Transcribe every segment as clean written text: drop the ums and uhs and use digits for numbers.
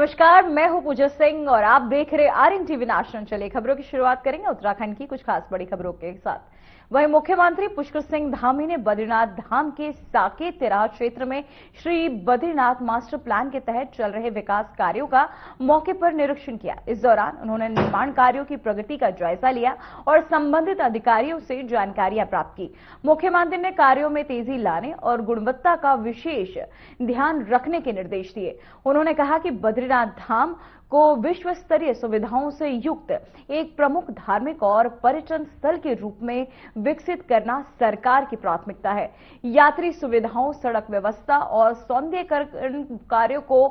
नमस्कार, मैं हूं पूजा सिंह और आप देख रहे आरएन टीवी नेशनल। चलिए खबरों की शुरुआत करेंगे उत्तराखंड की कुछ खास बड़ी खबरों के साथ। वहीं मुख्यमंत्री पुष्कर सिंह धामी ने बद्रीनाथ धाम के साकेत तिराहा क्षेत्र में श्री बद्रीनाथ मास्टर प्लान के तहत चल रहे विकास कार्यों का मौके पर निरीक्षण किया। इस दौरान उन्होंने निर्माण कार्यों की प्रगति का जायजा लिया और संबंधित अधिकारियों से जानकारियां प्राप्त की। मुख्यमंत्री ने कार्यों में तेजी लाने और गुणवत्ता का विशेष ध्यान रखने के निर्देश दिए। उन्होंने कहा कि बद्रीनाथ धाम को विश्व स्तरीय सुविधाओं से युक्त एक प्रमुख धार्मिक और पर्यटन स्थल के रूप में विकसित करना सरकार की प्राथमिकता है। यात्री सुविधाओं, सड़क व्यवस्था और सौंदर्यीकरण कार्यों को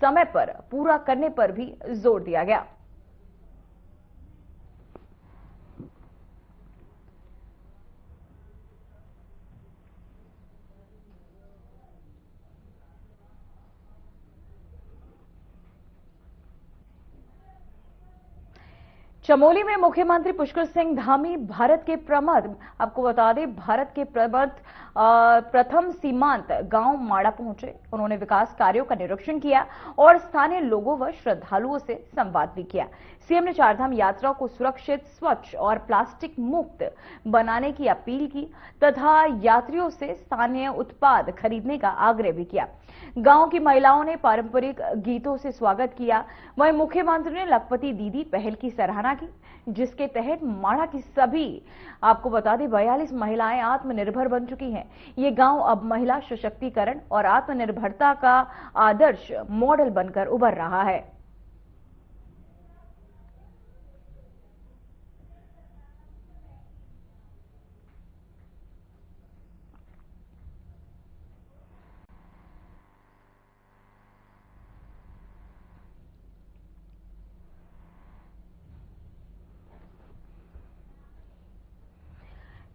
समय पर पूरा करने पर भी जोर दिया गया। चमोली में मुख्यमंत्री पुष्कर सिंह धामी भारत के आपको बता दें, भारत के प्रथम सीमांत गांव माड़ा पहुंचे। उन्होंने विकास कार्यों का निरीक्षण किया और स्थानीय लोगों व श्रद्धालुओं से संवाद भी किया। सीएम ने चारधाम यात्रा को सुरक्षित, स्वच्छ और प्लास्टिक मुक्त बनाने की अपील की तथा यात्रियों से स्थानीय उत्पाद खरीदने का आग्रह भी किया। गांव की महिलाओं ने पारंपरिक गीतों से स्वागत किया। वहीं मुख्यमंत्री ने लखपति दीदी पहल की सराहना की, जिसके तहत माड़ा की सभी आपको बता दें 42 महिलाएं आत्मनिर्भर बन चुकी हैं। ये गांव अब महिला सशक्तिकरण और आत्मनिर्भरता का आदर्श मॉडल बनकर उभर रहा है।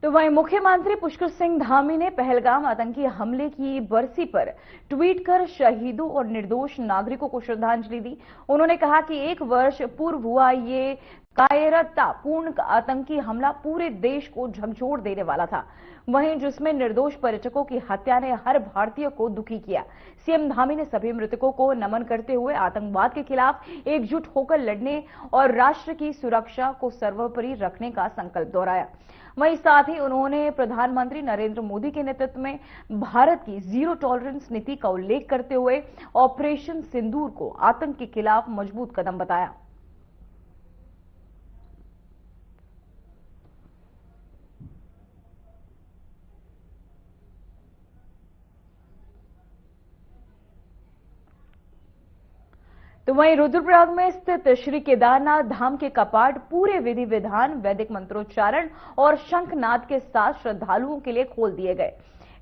तो वहीं मुख्यमंत्री पुष्कर सिंह धामी ने पहलगाम आतंकी हमले की बरसी पर ट्वीट कर शहीदों और निर्दोष नागरिकों को श्रद्धांजलि दी। उन्होंने कहा कि 1 वर्ष पूर्व हुआ ये कायरतापूर्ण आतंकी हमला पूरे देश को झकझोर देने वाला था, वहीं जिसमें निर्दोष पर्यटकों की हत्या ने हर भारतीय को दुखी किया। सीएम धामी ने सभी मृतकों को नमन करते हुए आतंकवाद के खिलाफ एकजुट होकर लड़ने और राष्ट्र की सुरक्षा को सर्वोपरि रखने का संकल्प दोहराया। वहीं साथ ही उन्होंने प्रधानमंत्री नरेंद्र मोदी के नेतृत्व में भारत की जीरो टॉलरेंस नीति का उल्लेख करते हुए ऑपरेशन सिंदूर को आतंक के खिलाफ मजबूत कदम बताया। तो वहीं रुद्रप्रयाग में स्थित श्री केदारनाथ धाम के कपाट पूरे विधि विधान, वैदिक मंत्रोच्चारण और शंखनाद के साथ श्रद्धालुओं के लिए खोल दिए गए।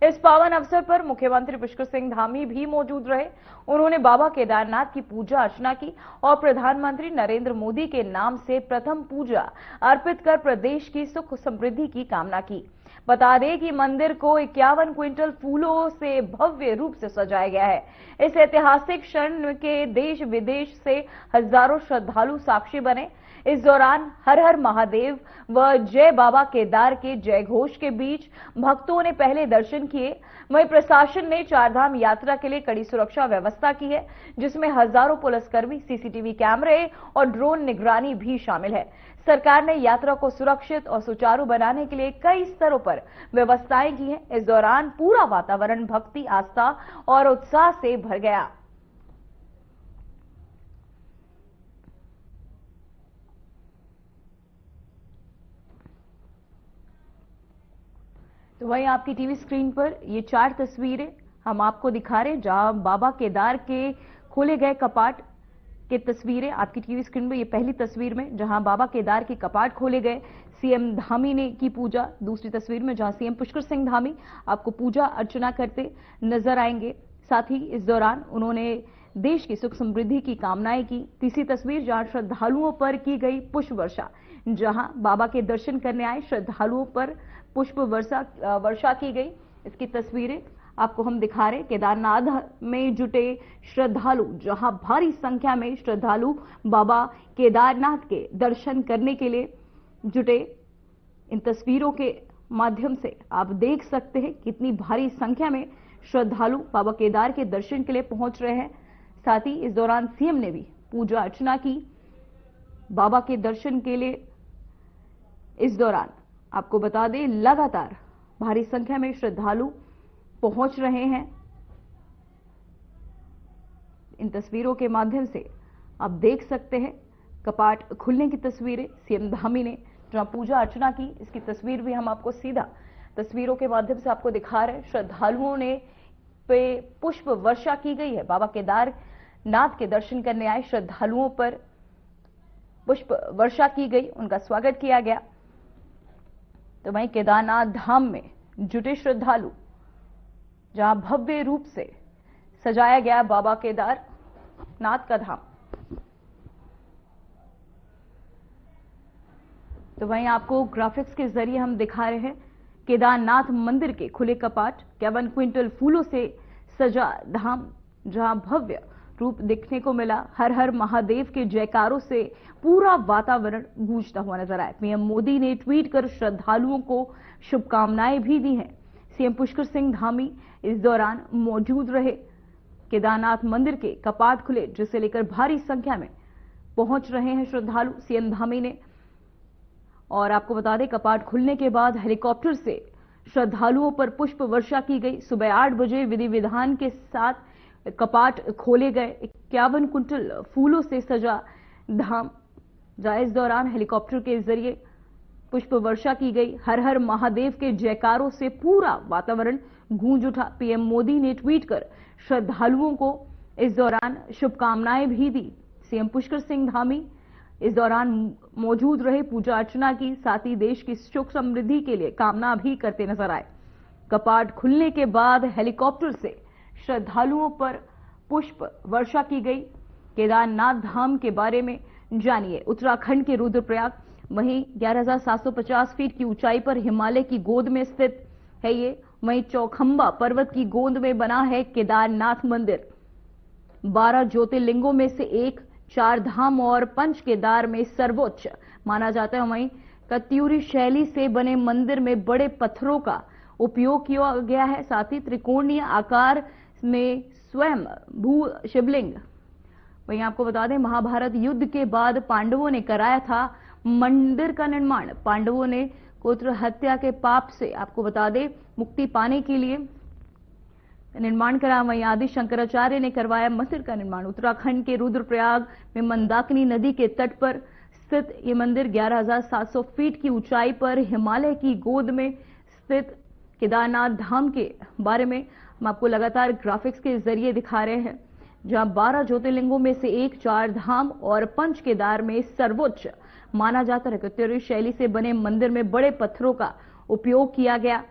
इस पावन अवसर पर मुख्यमंत्री पुष्कर सिंह धामी भी मौजूद रहे। उन्होंने बाबा केदारनाथ की पूजा अर्चना की और प्रधानमंत्री नरेंद्र मोदी के नाम से प्रथम पूजा अर्पित कर प्रदेश की सुख समृद्धि की कामना की। बता दें कि मंदिर को 51 क्विंटल फूलों से भव्य रूप से सजाया गया है। इस ऐतिहासिक क्षण के देश विदेश से हजारों श्रद्धालु साक्षी बने। इस दौरान हर हर महादेव व जय बाबा केदार के जय घोष के बीच भक्तों ने पहले दर्शन किए। वहीं प्रशासन ने चारधाम यात्रा के लिए कड़ी सुरक्षा व्यवस्था की है, जिसमें हजारों पुलिसकर्मी, सीसीटीवी कैमरे और ड्रोन निगरानी भी शामिल है। सरकार ने यात्रा को सुरक्षित और सुचारू बनाने के लिए कई स्तरों पर व्यवस्थाएं की हैं। इस दौरान पूरा वातावरण भक्ति, आस्था और उत्साह से भर गया। तो वहीं आपकी टीवी स्क्रीन पर ये 4 तस्वीरें हम आपको दिखा रहे हैं, जहां बाबा केदार के खोले गए कपाट की तस्वीरें आपकी टीवी स्क्रीन पर। ये पहली तस्वीर में जहां बाबा केदार के कपाट खोले गए, सीएम धामी ने की पूजा। दूसरी तस्वीर में जहां सीएम पुष्कर सिंह धामी आपको पूजा अर्चना करते नजर आएंगे। साथ ही इस दौरान उन्होंने देश की सुख समृद्धि की कामनाएं की। तीसरी तस्वीर जहां श्रद्धालुओं पर की गई पुष्प वर्षा, जहां बाबा के दर्शन करने आए श्रद्धालुओं पर पुष्प वर्षा की गई। इसकी तस्वीरें आपको हम दिखा रहे हैं। केदारनाथ में जुटे श्रद्धालु, जहां भारी संख्या में श्रद्धालु बाबा केदारनाथ के दर्शन करने के लिए जुटे। इन तस्वीरों के माध्यम से आप देख सकते हैं कितनी भारी संख्या में श्रद्धालु बाबा केदार के दर्शन के लिए पहुंच रहे हैं। साथ ही इस दौरान सीएम ने भी पूजा अर्चना की। बाबा के दर्शन के लिए इस दौरान आपको बता दें लगातार भारी संख्या में श्रद्धालु पहुंच रहे हैं। इन तस्वीरों के माध्यम से आप देख सकते हैं कपाट खुलने की तस्वीरें सीएम धामी ने जहां पूजा अर्चना की, इसकी तस्वीर भी हम आपको सीधा तस्वीरों के माध्यम से आपको दिखा रहे हैं। श्रद्धालुओं ने पे पुष्प वर्षा की गई है। बाबा केदारनाथ के दर्शन करने आए श्रद्धालुओं पर पुष्प वर्षा की गई, उनका स्वागत किया गया। तो वहीं केदारनाथ धाम में जुटे श्रद्धालु जहां भव्य रूप से सजाया गया बाबा केदारनाथ का धाम। तो वहीं आपको ग्राफिक्स के जरिए हम दिखा रहे हैं केदारनाथ मंदिर के खुले कपाट, 51 क्विंटल फूलों से सजा धाम जहां भव्य रूप देखने को मिला। हर हर महादेव के जयकारों से पूरा वातावरण गूंजता हुआ नजर आया। पीएम मोदी ने ट्वीट कर श्रद्धालुओं को शुभकामनाएं भी दी हैं। सीएम पुष्कर सिंह धामी इस दौरान मौजूद रहे। केदारनाथ मंदिर के कपाट खुले, जिसे लेकर भारी संख्या में पहुंच रहे हैं श्रद्धालु सीएम धामी ने। और आपको बता दें कपाट खुलने के बाद हेलीकॉप्टर से श्रद्धालुओं पर पुष्प वर्षा की गई। सुबह 8 बजे विधि विधान के साथ कपाट खोले गए। 51 कुंटल फूलों से सजा धाम जहां इस दौरान हेलीकॉप्टर के जरिए पुष्प वर्षा की गई। हर हर महादेव के जयकारों से पूरा वातावरण गूंज उठा। पीएम मोदी ने ट्वीट कर श्रद्धालुओं को इस दौरान शुभकामनाएं भी दी। सीएम पुष्कर सिंह धामी इस दौरान मौजूद रहे, पूजा अर्चना की, साथ ही देश की सुख समृद्धि के लिए कामना भी करते नजर आए। कपाट खुलने के बाद हेलीकॉप्टर से श्रद्धालुओं पर पुष्प वर्षा की गई। केदारनाथ धाम के बारे में जानिए। उत्तराखंड के रुद्रप्रयाग वहीं 11,750 फीट की ऊंचाई पर हिमालय की गोद में स्थित है ये। वहीं चौखंबा पर्वत की गोद में बना है केदारनाथ मंदिर। 12 ज्योतिर्लिंगों में से एक, 4 धाम और पंच केदार में सर्वोच्च माना जाता है। वहीं कत्यूरी शैली से बने मंदिर में बड़े पत्थरों का उपयोग किया गया है। साथ ही त्रिकोणीय आकार में स्वयं भू शिवलिंग। वहीं आपको बता दें महाभारत युद्ध के बाद पांडवों ने कराया था मंदिर का निर्माण। पांडवों ने गोत्र हत्या के पाप से आपको बता दें मुक्ति पाने के लिए निर्माण करा। वहीं आदि शंकराचार्य ने करवाया मंदिर का निर्माण। उत्तराखंड के रुद्रप्रयाग में मंदाकिनी नदी के तट पर स्थित ये मंदिर 11,700 फीट की ऊंचाई पर हिमालय की गोद में स्थित केदारनाथ धाम के बारे में हम आपको लगातार ग्राफिक्स के जरिए दिखा रहे हैं। जहां 12 ज्योतिर्लिंगों में से एक, 4 धाम और पंच केदार में सर्वोच्च माना जाता है। कत्यूरी शैली से बने मंदिर में बड़े पत्थरों का उपयोग किया गया।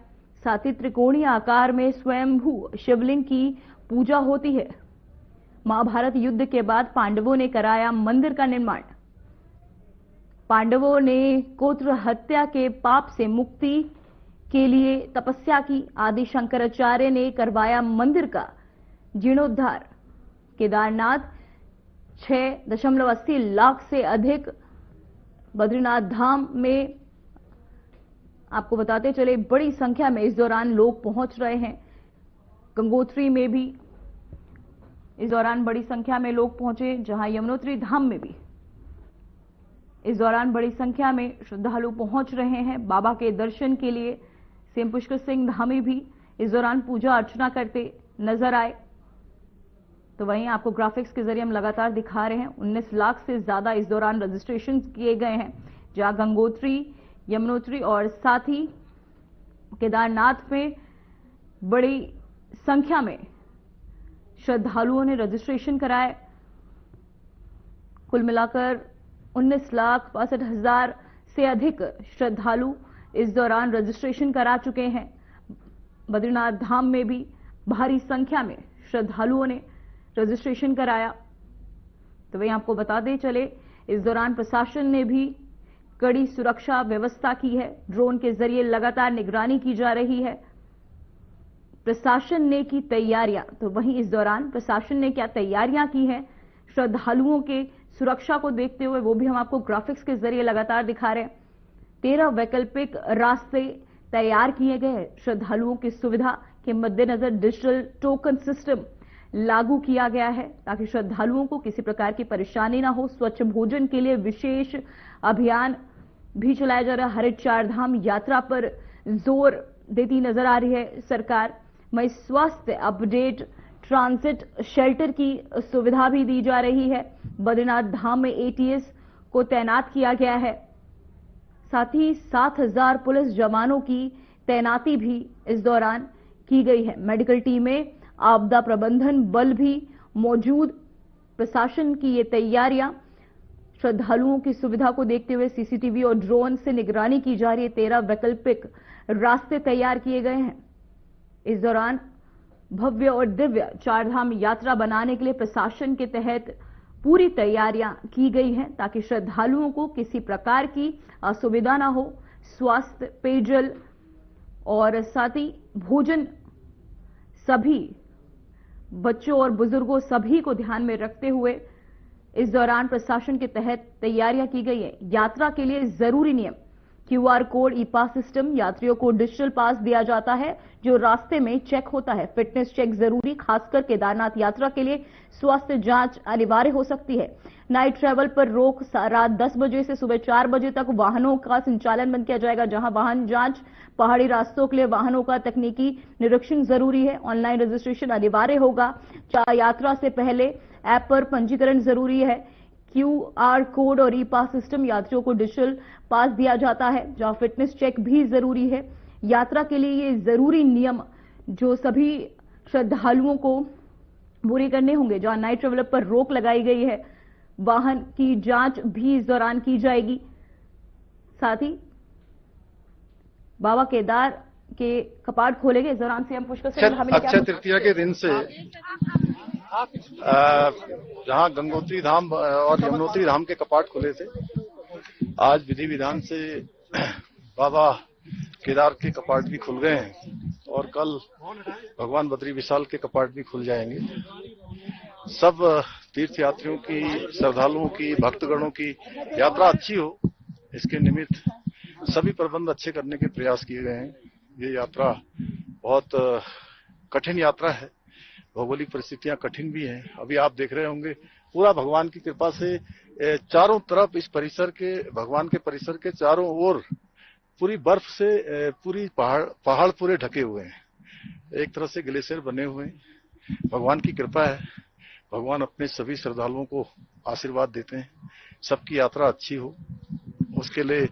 साथ ही त्रिकोणीय आकार में स्वयंभू शिवलिंग की पूजा होती है। महाभारत युद्ध के बाद पांडवों ने कराया मंदिर का निर्माण। पांडवों ने गोत्र हत्या के पाप से मुक्ति के लिए तपस्या की। आदि शंकराचार्य ने करवाया मंदिर का जीर्णोद्धार। केदारनाथ 6.80 लाख से अधिक। बद्रीनाथ धाम में आपको बताते चले बड़ी संख्या में इस दौरान लोग पहुंच रहे हैं। गंगोत्री में भी इस दौरान बड़ी संख्या में लोग पहुंचे, जहां यमुनोत्री धाम में भी इस दौरान बड़ी संख्या में श्रद्धालु पहुंच रहे हैं बाबा के दर्शन के लिए। सीएम पुष्कर सिंह धामी भी इस दौरान पूजा अर्चना करते नजर आए। तो वहीं आपको ग्राफिक्स के जरिए हम लगातार दिखा रहे हैं 19 लाख से ज्यादा इस दौरान रजिस्ट्रेशन किए गए हैं, जहां गंगोत्री, यमुनोत्री और साथ ही केदारनाथ में बड़ी संख्या में श्रद्धालुओं ने रजिस्ट्रेशन कराए। कुल मिलाकर 19,62,000 से अधिक श्रद्धालु इस दौरान रजिस्ट्रेशन करा चुके हैं। बद्रीनाथ धाम में भी भारी संख्या में श्रद्धालुओं ने रजिस्ट्रेशन कराया। तो वहीं आपको बताते चले इस दौरान प्रशासन ने भी कड़ी सुरक्षा व्यवस्था की है। ड्रोन के जरिए लगातार निगरानी की जा रही है। प्रशासन ने की तैयारियां, तो वहीं इस दौरान प्रशासन ने क्या तैयारियां की हैं श्रद्धालुओं के सुरक्षा को देखते हुए, वो भी हम आपको ग्राफिक्स के जरिए लगातार दिखा रहे हैं। 13 वैकल्पिक रास्ते तैयार किए गए हैं। श्रद्धालुओं की सुविधा के मद्देनजर डिजिटल टोकन सिस्टम लागू किया गया है ताकि श्रद्धालुओं को किसी प्रकार की परेशानी ना हो। स्वच्छ भोजन के लिए विशेष अभियान भी चलाया जा रहा है। हर चार धाम यात्रा पर जोर देती नजर आ रही है सरकार। वहीं स्वास्थ्य अपडेट, ट्रांजिट शेल्टर की सुविधा भी दी जा रही है। बद्रीनाथ धाम में एटीएस को तैनात किया गया है। साथ ही 7,000 पुलिस जवानों की तैनाती भी इस दौरान की गई है। मेडिकल टीमें, आपदा प्रबंधन बल भी मौजूद। प्रशासन की ये तैयारियां श्रद्धालुओं की सुविधा को देखते हुए सीसीटीवी और ड्रोन से निगरानी की जा रही है। 13 वैकल्पिक रास्ते तैयार किए गए हैं। इस दौरान भव्य और दिव्य चारधाम यात्रा बनाने के लिए प्रशासन के तहत पूरी तैयारियां की गई हैं ताकि श्रद्धालुओं को किसी प्रकार की असुविधा ना हो। स्वास्थ्य, पेयजल और साथ ही भोजन, सभी बच्चों और बुजुर्गों सभी को ध्यान में रखते हुए इस दौरान प्रशासन के तहत तैयारियां की गई है। यात्रा के लिए जरूरी नियम, क्यूआर कोड, ई पास सिस्टम, यात्रियों को डिजिटल पास दिया जाता है जो रास्ते में चेक होता है। फिटनेस चेक जरूरी, खासकर केदारनाथ यात्रा के लिए स्वास्थ्य जांच अनिवार्य हो सकती है। नाइट ट्रैवल पर रोक, रात 10 बजे से सुबह 4 बजे तक वाहनों का संचालन बंद किया जाएगा। जहां वाहन जांच, पहाड़ी रास्तों के लिए वाहनों का तकनीकी निरीक्षण जरूरी है। ऑनलाइन रजिस्ट्रेशन अनिवार्य होगा। यात्रा से पहले ऐप पर पंजीकरण जरूरी है। क्यूआर कोड और ई पास सिस्टम, यात्रियों को डिजिटल पास दिया जाता है। जहां फिटनेस चेक भी जरूरी है। यात्रा के लिए ये जरूरी नियम जो सभी श्रद्धालुओं को पूरे करने होंगे। जहां नाइट ट्रैवलर पर रोक लगाई गई है, वाहन की जांच भी इस दौरान की जाएगी। साथ ही बाबा केदार के कपाट खोले गए। इस दौरान सीएम पुष्कर सिंह धामी ने अक्षय तृतीया के दिन से जहां गंगोत्री धाम और यमुनोत्री धाम के कपाट खुले थे, आज विधि विधान से बाबा केदार के कपाट भी खुल गए हैं और कल भगवान बद्री विशाल के कपाट भी खुल जाएंगे। सब तीर्थयात्रियों की, श्रद्धालुओं की, भक्तगणों की यात्रा अच्छी हो, इसके निमित्त सभी प्रबंध अच्छे करने के प्रयास किए गए हैं। ये यात्रा बहुत कठिन यात्रा है, भौगोलिक परिस्थितियां कठिन भी हैं। अभी आप देख रहे होंगे पूरा भगवान की कृपा से चारों तरफ इस परिसर के, भगवान के परिसर के चारों ओर पूरी बर्फ से पूरी पहाड़ पूरे ढके हुए हैं। एक तरह से ग्लेशियर बने हुए हैं। भगवान की कृपा है। भगवान अपने सभी श्रद्धालुओं को आशीर्वाद देते हैं, सबकी यात्रा अच्छी हो। उसके लिए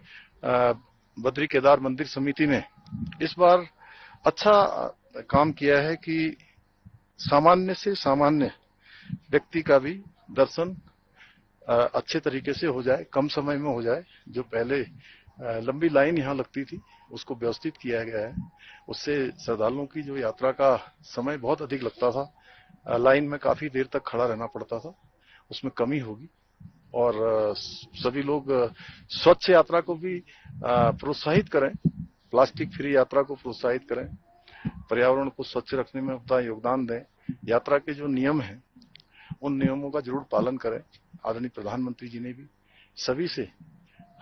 बद्री केदार मंदिर समिति ने इस बार अच्छा काम किया है कि सामान्य से सामान्य व्यक्ति का भी दर्शन अच्छे तरीके से हो जाए, कम समय में हो जाए। जो पहले लंबी लाइन यहाँ लगती थी, उसको व्यवस्थित किया गया है। उससे श्रद्धालुओं की जो यात्रा का समय बहुत अधिक लगता था, लाइन में काफी देर तक खड़ा रहना पड़ता था, उसमें कमी होगी। और सभी लोग स्वच्छ यात्रा को भी प्रोत्साहित करें, प्लास्टिक फ्री यात्रा को प्रोत्साहित करें, पर्यावरण को स्वच्छ रखने में अपना योगदान दें। यात्रा के जो नियम हैं, उन नियमों का जरूर पालन करें। आदरणीय प्रधानमंत्री जी ने भी सभी से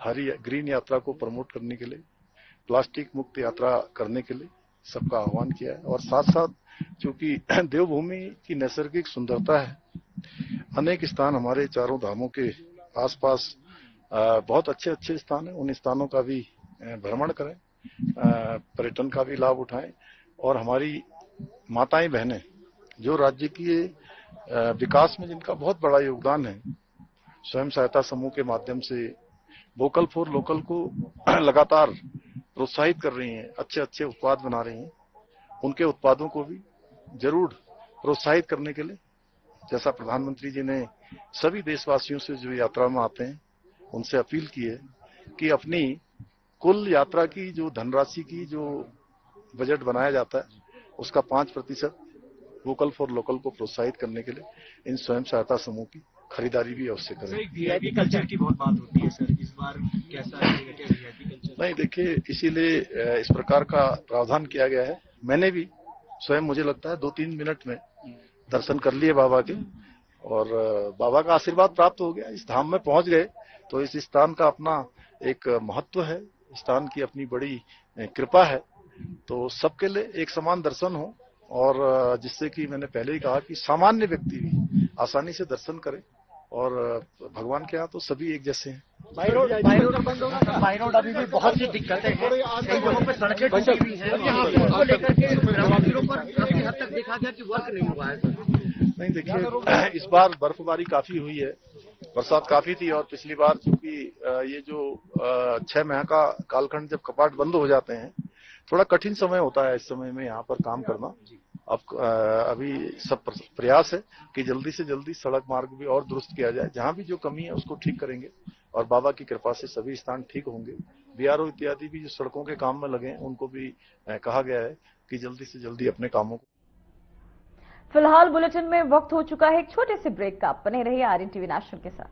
हरी ग्रीन यात्रा को प्रमोट करने के लिए, प्लास्टिक मुक्त यात्रा करने के लिए सबका आह्वान किया है। और साथ साथ चूंकि देवभूमि की नैसर्गिक सुंदरता है, अनेक स्थान हमारे चारों धामों के आसपास बहुत अच्छे अच्छे स्थान हैं, उन स्थानों का भी भ्रमण करें, पर्यटन का भी लाभ उठाएं। और हमारी माताएं बहनें जो राज्य के विकास में जिनका बहुत बड़ा योगदान है, स्वयं सहायता समूह के माध्यम से वोकल फॉर लोकल को लगातार प्रोत्साहित कर रही हैं, अच्छे अच्छे उत्पाद बना रही हैं, उनके उत्पादों को भी जरूर प्रोत्साहित करने के लिए, जैसा प्रधानमंत्री जी ने सभी देशवासियों से जो यात्रा में आते हैं उनसे अपील की है कि अपनी कुल यात्रा की जो धनराशि की जो बजट बनाया जाता है, उसका 5% वोकल फॉर लोकल को प्रोत्साहित करने के लिए इन स्वयं सहायता समूह की खरीदारी भी अवश्य करें। वीआईपी कल्चर की बहुत बात होती है सर, इस बार कैसा रहेगा वीआईपी कल्चर? नहीं, देखिए, इसीलिए इस प्रकार का प्रावधान किया गया है। मैंने भी स्वयं, मुझे लगता है 2-3 मिनट में दर्शन कर लिए बाबा के, और बाबा का आशीर्वाद प्राप्त हो गया। इस धाम में पहुंच गए तो इस स्थान का अपना एक महत्व है, स्थान की अपनी बड़ी कृपा है। तो सबके लिए एक समान दर्शन हो और जिससे कि मैंने पहले ही कहा कि सामान्य व्यक्ति भी आसानी से दर्शन करे और भगवान के यहाँ तो सभी एक जैसे हैं। बाई रोड बंद होगा सर। बाई रोड अभी भी बहुत सी दिक्कतें हैं, कई जगहों पे सड़कें टूटी हुई हैं, उसको लेकर के ग्रामीणों पर काफी हद तक देखा गया कि वर्क नहीं हुआ है सर। नहीं, देखिए इस बार बर्फबारी काफी हुई है, बरसात काफी थी और पिछली बार चूंकि ये जो 6 माह का कालखंड जब कपाट बंद हो जाते हैं, थोड़ा कठिन समय होता है इस समय में यहाँ पर काम करना। अब अभी सब प्रयास है कि जल्दी से जल्दी सड़क मार्ग भी और दुरुस्त किया जाए, जहां भी जो कमी है उसको ठीक करेंगे और बाबा की कृपा से सभी स्थान ठीक होंगे। बीआरओ इत्यादि भी जो सड़कों के काम में लगे हैं उनको भी कहा गया है कि जल्दी से जल्दी अपने कामों को। फिलहाल बुलेटिन में वक्त हो चुका है एक छोटे से ब्रेक का। बने रहिए आरएन टीवी नेशनल के साथ।